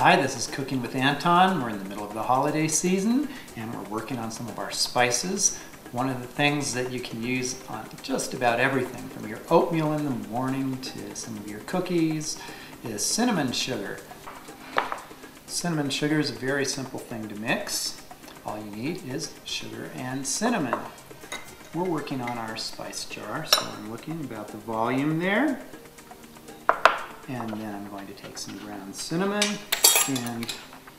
Hi, this is Cooking with Anton. We're in the middle of the holiday season and we're working on some of our spices. One of the things that you can use on just about everything, from your oatmeal in the morning to some of your cookies, is cinnamon sugar. Cinnamon sugar is a very simple thing to mix. All you need is sugar and cinnamon. We're working on our spice jar, so I'm looking about the volume there. And then I'm going to take some ground cinnamon, and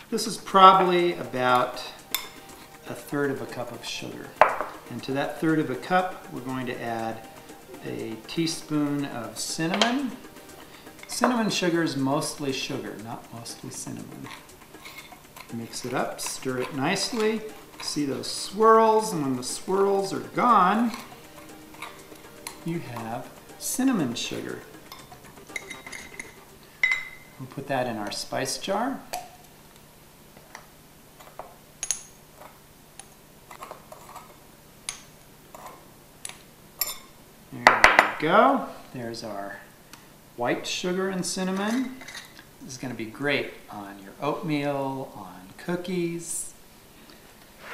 this is probably about 1/3 of a cup of sugar. And to that 1/3 of a cup, we're going to add a teaspoon of cinnamon. Cinnamon sugar is mostly sugar, not mostly cinnamon. Mix it up, stir it nicely. See those swirls, and when the swirls are gone, you have cinnamon sugar. We'll put that in our spice jar. There we go. There's our white sugar and cinnamon. This is going to be great on your oatmeal, on cookies.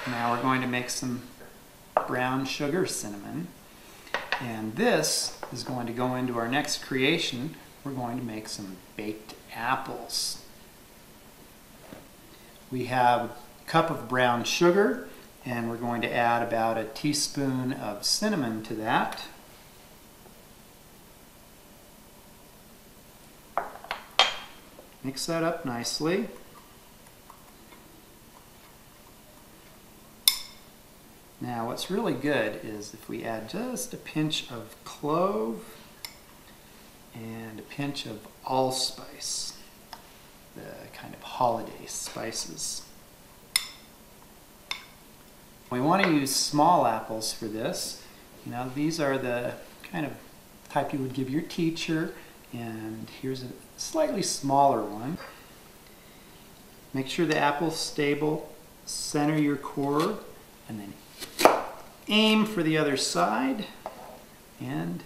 Now we're going to make some brown sugar cinnamon. And this is going to go into our next creation. We're going to make some baked apples. We have a cup of brown sugar, and we're going to add about a teaspoon of cinnamon to that. Mix that up nicely. Now what's really good is if we add just a pinch of clove and a pinch of allspice, the kind of holiday spices. We want to use small apples for this. You know, these are the kind of type you would give your teacher, and here's a slightly smaller one. Make sure the apple's stable, center your core, and then aim for the other side, and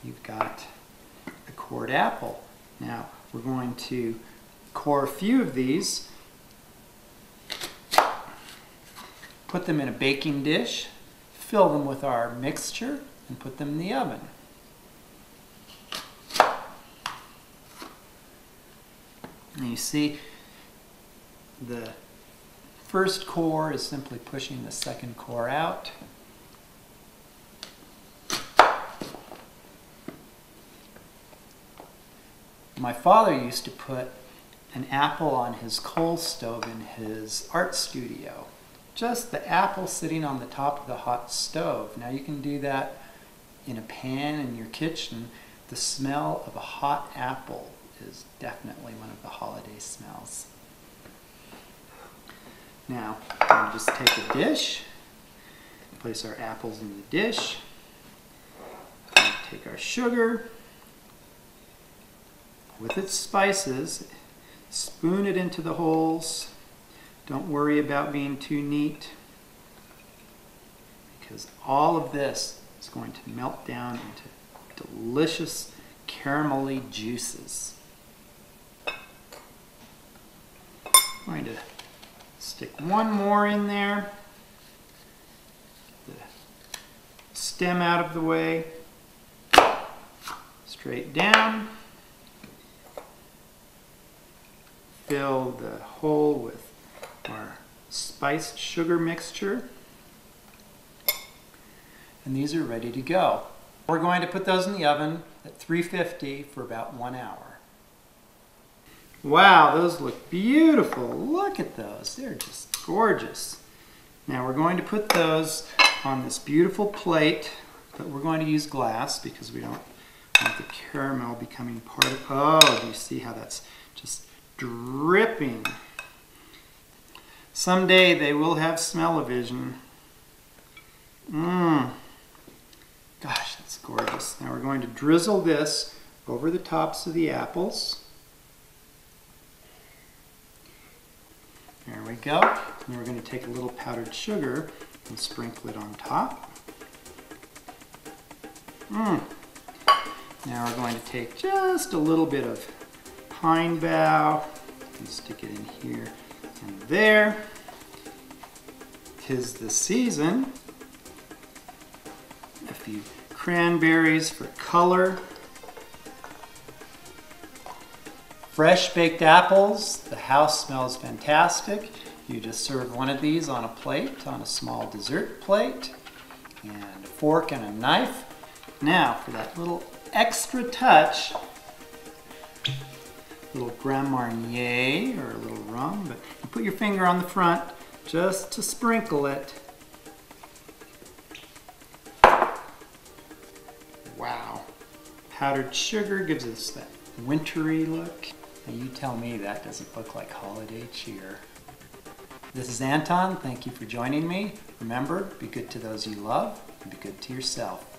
you've got a cored apple. Now we're going to core a few of these, put them in a baking dish, fill them with our mixture, and put them in the oven. And you see the first core is simply pushing the second core out. My father used to put an apple on his coal stove in his art studio. Just the apple sitting on the top of the hot stove. Now you can do that in a pan in your kitchen. The smell of a hot apple is definitely one of the holiday smells. Now, we'll just take a dish, place our apples in the dish, take our sugar with its spices, spoon it into the holes. Don't worry about being too neat, because all of this is going to melt down into delicious caramelly juices. I'm going to stick one more in there, the stem out of the way, straight down, fill the hole with our spiced sugar mixture, and these are ready to go. We're going to put those in the oven at 350 for about 1 hour. Wow, those look beautiful. Look at those. They're just gorgeous. Now we're going to put those on this beautiful plate, but we're going to use glass because we don't want the caramel becoming part of... Oh, do you see how that's just dripping? Someday they will have smell-o-vision. Gosh, that's gorgeous. Now we're going to drizzle this over the tops of the apples. There we go. And we're going to take a little powdered sugar and sprinkle it on top. Now we're going to take just a little bit of pine bough And stick it in here and there. 'Tis the season. A few cranberries for color. Fresh baked apples. The house smells fantastic. You just serve one of these on a plate, on a small dessert plate, and a fork and a knife. Now for that little extra touch, a little Grand Marnier or a little rum, but you put your finger on the front just to sprinkle it. Wow. Powdered sugar gives us that wintry look. Now you tell me that doesn't look like holiday cheer. This is Anton. Thank you for joining me. Remember, be good to those you love and be good to yourself.